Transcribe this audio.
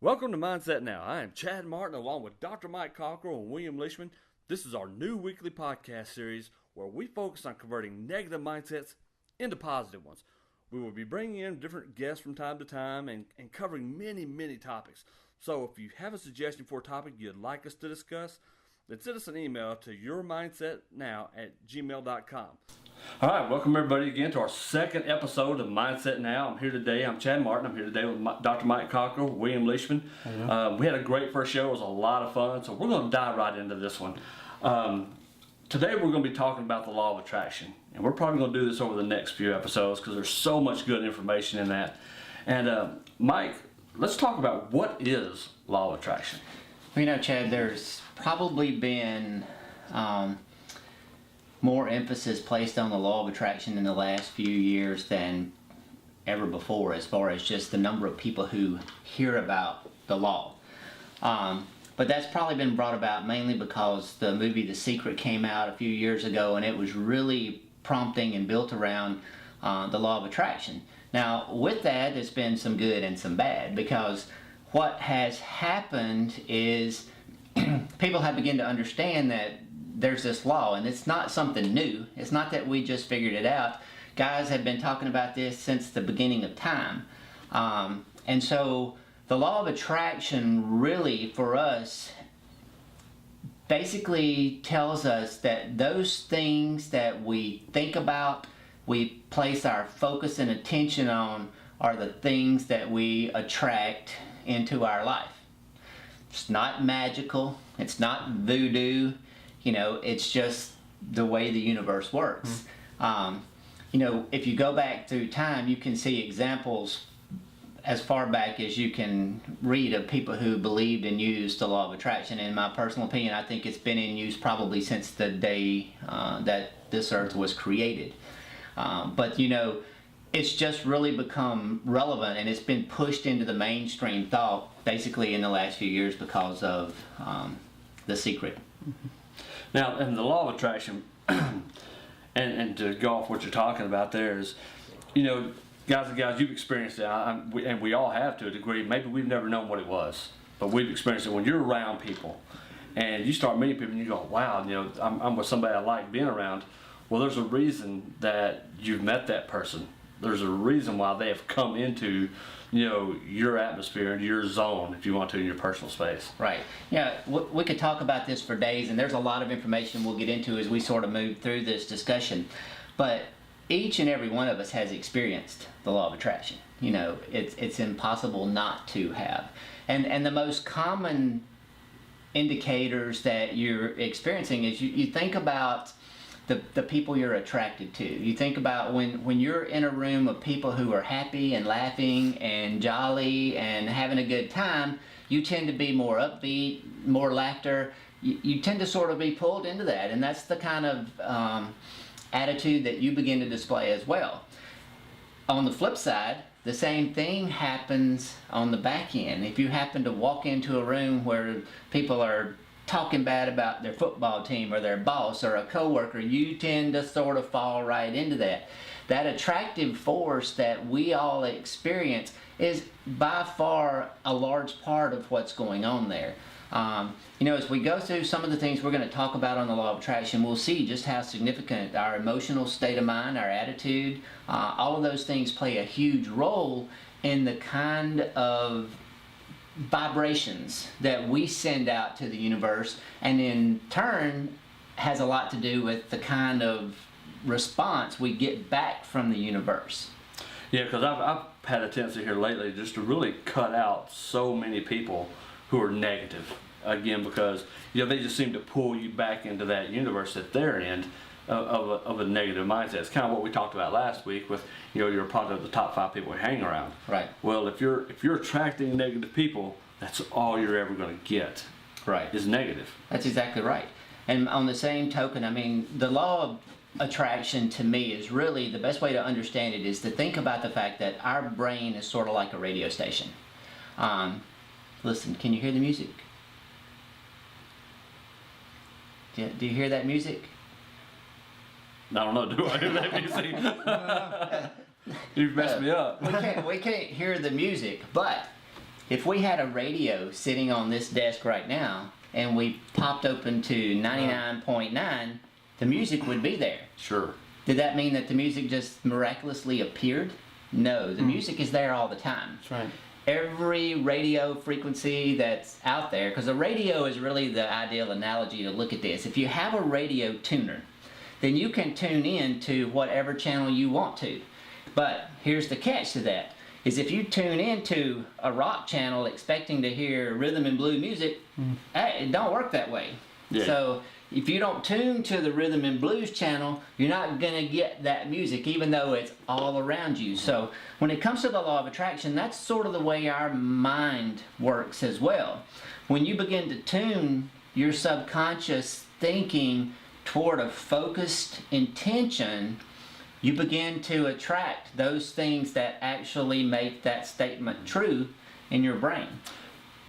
Welcome to Mindset Now. I am Chad Martin along with Dr. Mike Cockrell and William Leishman. This is our new weekly podcast series where we focus on converting negative mindsets into positive ones. We will be bringing in different guests from time to time and covering many topics. So if you have a suggestion for a topic you'd like us to discuss, then send us an email to yourmindsetnow@gmail.com. All right, welcome everybody again to our second episode of Mindset Now. I'm here today. I'm Chad Martin. I'm here today with Dr. Mike Cockrell, William Leishman. We had a great first show. It was a lot of fun, so we're going to dive right into this one. Today we're going to be talking about the law of attraction, and we're probably going to do this over the next few episodes because there's so much good information in that. And Mike, let's talk about what is law of attraction. Well, Chad, there's probably been more emphasis placed on the law of attraction in the last few years than ever before, as far as just the number of people who hear about the law. But that's probably been brought about mainly because the movie The Secret came out a few years ago, and it was really prompting and built around the law of attraction. Now, with that, there's been some good and some bad, because what has happened is people have begun to understand that there's this law, and it's not something new. It's not that we just figured it out. Guys have been talking about this since the beginning of time. And so the law of attraction really, for us, basically tells us that those things that we think about, we place our focus and attention on, are the things that we attract into our life. It's not magical. It's not voodoo. It's just the way the universe works. If you go back through time, you can see examples as far back as you can read of people who believed and used the law of attraction. In my personal opinion, I think it's been in use probably since the day that this earth was created. But it's just really become relevant, and it's been pushed into the mainstream thought basically in the last few years because of The Secret. Now, in the law of attraction, and to go off what you're talking about there is, guys and gals, you've experienced it, and we all have to a degree. Maybe we've never known what it was, but we've experienced it when you're around people, and you start meeting people, and you go, wow, I'm with somebody I like being around. Well, there's a reason that you've met that person. There's a reason why they have come into your atmosphere and your zone, if you want to, in your personal space. Right. Yeah, we could talk about this for days, and there's a lot of information we'll get into as we sort of move through this discussion. But each and every one of us has experienced the law of attraction. It's impossible not to have. And the most common indicators that you're experiencing is you think about the people you're attracted to. You think about when you're in a room of people who are happy and laughing and jolly and having a good time, you tend to be more upbeat, more laughter. You tend to sort of be pulled into that, and that's the kind of attitude that you begin to display as well. On the flip side, the same thing happens on the back end. If you happen to walk into a room where people are talking bad about their football team or their boss or a coworker, you tend to sort of fall right into that. That attractive force that we all experience is by far a large part of what's going on there. As we go through some of the things we're going to talk about on the law of attraction, we'll see just how significant our emotional state of mind, our attitude, all of those things play a huge role in the kind of vibrations that we send out to the universe, and in turn has a lot to do with the kind of response we get back from the universe. Yeah, because I've had a tendency here lately just to really cut out so many people who are negative, again, because they just seem to pull you back into that universe that they're in of a negative mindset. It's kind of what we talked about last week with you're a product of the top 5 people we hang around. Right. Well, if you're attracting negative people, that's all you're ever going to get. Right. Is negative. That's exactly right. And on the same token, the law of attraction to me is really the best way to understand it is to think about the fact that our brain is sort of like a radio station. Listen, can you hear the music? Do you hear that music? I don't know, do I hear that music? You've messed me up. We can't hear the music, but if we had a radio sitting on this desk right now and we popped open to 99.9, the music would be there. Sure. Did that mean that the music just miraculously appeared? No, the music is there all the time. That's right. Every radio frequency that's out there, because a radio is really the ideal analogy to look at this. If you have a radio tuner, then you can tune in to whatever channel you want to. But here's the catch to that, is if you tune into a rock channel expecting to hear rhythm and blues music, it don't work that way. Yeah. So if you don't tune to the rhythm and blues channel, you're not going to get that music, even though it's all around you. So when it comes to the law of attraction, that's sort of the way our mind works as well. When you begin to tune your subconscious thinking toward a focused intention, you begin to attract those things that actually make that statement true in your brain.